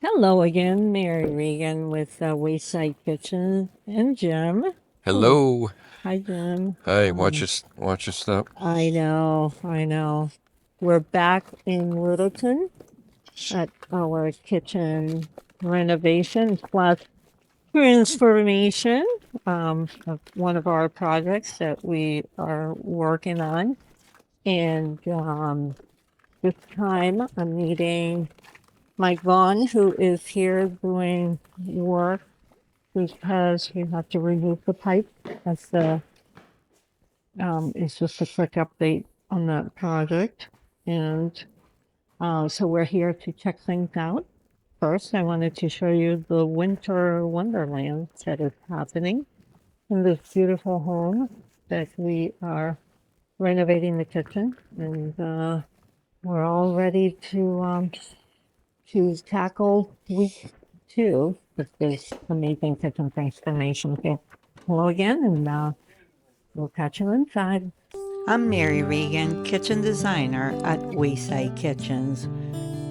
Hello again, Mary Regan with Wayside Kitchen and Jim. Oh, Hello. hi, Jim. Hey, watch your step. I know. We're back in Littleton at our kitchen renovation plus transformation of one of our projects that we are working on. And this time I'm meeting Mike Vaughn, who is here doing work because we have to remove the pipe. That's the it's just a quick update on that project. And so we're here to check things out. First, I wanted to show you the winter wonderland that is happening in this beautiful home that we are renovating the kitchen, and we're all ready to tackle week two with this amazing kitchen transformation. Okay. Hello again, and we'll catch you inside. I'm Mary Regan, kitchen designer at Wayside Kitchens.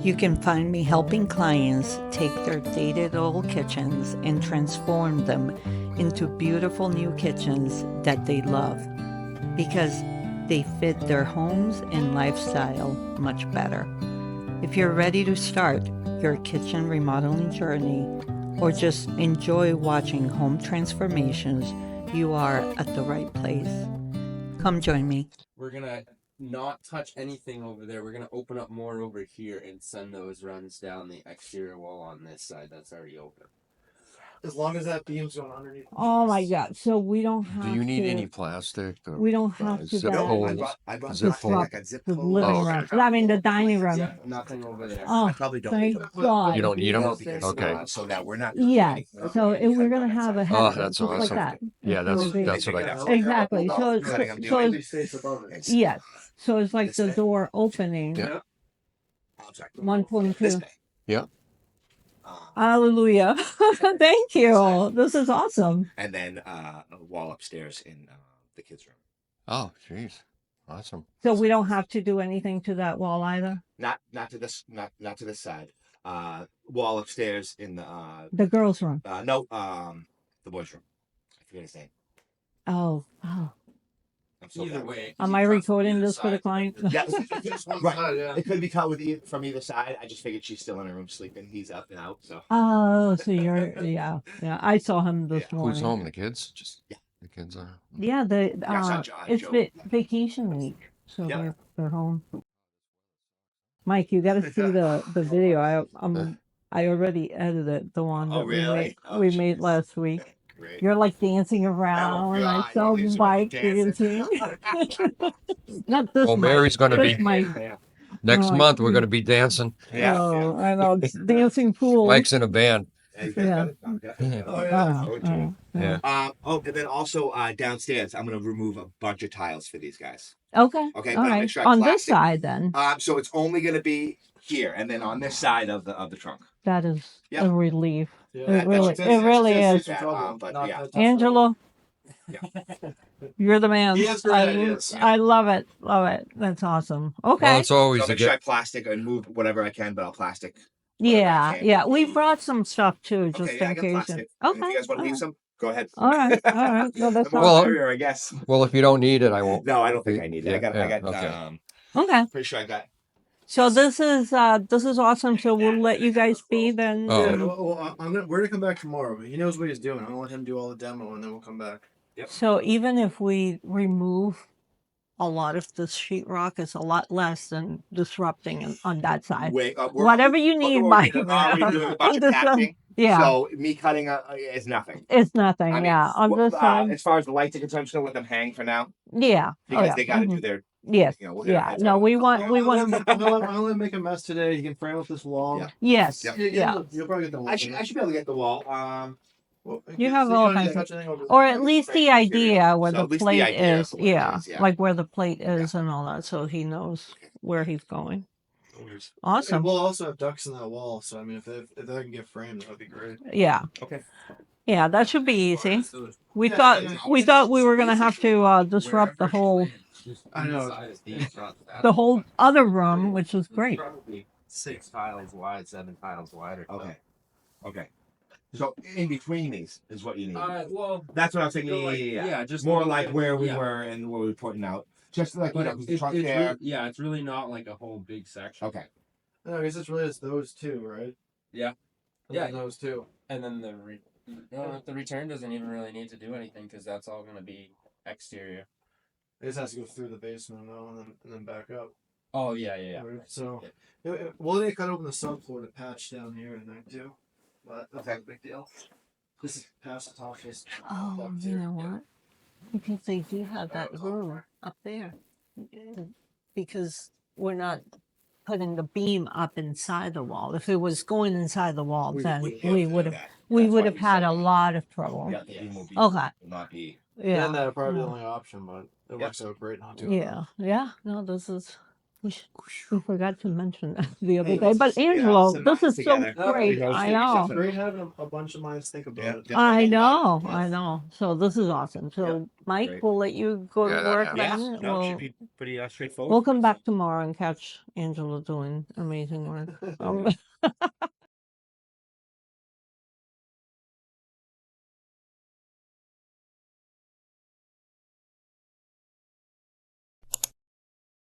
You can find me helping clients take their dated old kitchens and transform them into beautiful new kitchens that they love because they fit their homes and lifestyle much better. If you're ready to start your kitchen remodeling journey or just enjoy watching home transformations, you are at the right place. Come join me. We're gonna not touch anything over there. We're gonna open up more over here and send those runs down the exterior wall on this side that's already open. As long as that beam's going underneath. Oh my God! So we don't have Do you need to. any plastic? Or, We don't have to. zip That holes? I brought Zip something like disrupt a zip the code. living Oh, room. I mean, the dining room. Yeah, nothing over there. Oh, I probably don't thank need them. God. You don't need them? No, because Okay. so that we're not. Yeah. So if we're gonna have a Oh, head that's just like awesome. that. Yeah, So it'll be- that's what I got. exactly. So Cutting them so down. it's, yes. So it's like the door opening. Yeah. I'm sorry. 1.2. This day. Yeah. Hallelujah! Thank you. This is awesome. And then a wall upstairs in the kids' room. Oh, jeez. Awesome. So we don't have to do anything to that wall either. Not to this to this side. Wall upstairs in The girls' room. no the boys' room. I forget his name. Oh. I'm so Either bad. way. Am I recording this for the client? Yeah, right. It could be cut with from either side. I just figured she's still in her room sleeping. He's up and out. So Oh, so you're yeah. I saw him this Yeah. morning. Who's home? The kids? Just Yeah. the kids are. Yeah, not John, it's Joe. vacation week, so Yeah. they're home. Mike, you got to see the video. I already edited the one Oh, that really? we Oh, made jeez. last week. Great. You're like dancing around. I God, saw you Mike dancing. dancing. Not this Well, Mike. Mary's going to This be Mike. Yeah. next Oh, month. We're going to be dancing. Oh, I know. It's dancing pool. Mike's in a band. Yeah. Oh, yeah. Oh, gee. Yeah. And then also downstairs, I'm gonna remove a bunch of tiles for these guys. Okay. Okay, All but right. make sure I On this plastic. side, then. So it's only gonna be here, and then on this side of the trunk. That is Yeah. a relief. Yeah, It really is. But yeah. Angelo, Yeah. you're the man. He has great ideas. I love it. Love it. That's awesome. Well, Okay. it's always So a make sure I good. plastic and move whatever I can, but I'll plastic. whatever I Yeah. can. Yeah. We brought some stuff too, just Okay, yeah, I in got case. plastic. And Okay. if you guys want to leave some, go ahead. All right. All right. No, that's The more Well, awesome. the merrier, I guess. Well, if you don't need it, I won't. No, I don't think I need it. Yeah, I got. okay. Okay. Pretty sure I got. So this is awesome. So we'll let you guys be then. Oh. Yeah, we're gonna come back tomorrow, but he knows what he's doing. I'm gonna let him do all the demo, and then we'll come back. So even if we remove a lot of the sheetrock, it's a lot less than disrupting on that side. Wait, Whatever you need, Mike. We're already doing a bunch of This, patching. Yeah. So me cutting is nothing. It's nothing. I mean, Yeah. On this side. as far as the lights are concerned, I'm just gonna let them hang for now Yeah. because yeah. they got to Mhm. do their. Yes. We'll Yeah. No, we want. I'm gonna let him make a mess today. He can frame up this wall. Yeah. Yes. Yeah. Yeah. You'll probably get the wall. I should be able to get the wall. Well, You so have don't all need to kinds of- touch anything over Or at least the idea where So the at least the plate idea is. of what it Yeah. is, yeah. Like where the plate is and all that, so he knows where he's going. Awesome. And we'll also have ducks in that wall, so I mean, if that can get framed, that would be great. Yeah. Okay. Yeah, that should be easy. We Yeah, thought yeah. we were gonna have to disrupt the whole I know. other room, which was great. 6 tiles wide, 7 tiles wide. Or so. Okay. Okay. So in between these is what you need. Well, That's what I was thinking. go like- Yeah. yeah, just more go like like- where we yeah. were and where we were pointing out. Just like you but know, 'cause the truck there. yeah, it's really not like a whole big section. Okay. No, I guess it's really just those two, right? Yeah. And Yeah. then those two. And then the return doesn't even really need to do anything because that's all going to be exterior. It just has to go through the basement though, and then back up. Oh yeah. Right, so, we'll need to cut open the subfloor to patch down here and there too. But that's not a big deal. This is past the top. Just Oh, up you here. know what? Because they do have that room up there. Because we're not putting the beam up inside the wall. If it was going inside the wall, then we would have had a lot of trouble. Yeah, the beam will be Okay. will not be. Yeah. And that'd probably be yeah. the only option, but it Yeah. works out great not doing Yeah, yeah. No, this is. We forgot to mention that the other Hey, day. But yeah, Angelo, some this minds is so together. great. Yeah, I yeah, know. It's great having a bunch of minds think about Yeah. it. I know. Yeah. I know. So this is awesome. So Mike, Great. we'll let you go Yeah, to that work happens. Yeah, then. no, it We'll, should be pretty straightforward. we'll come back tomorrow and catch Angelo doing amazing work.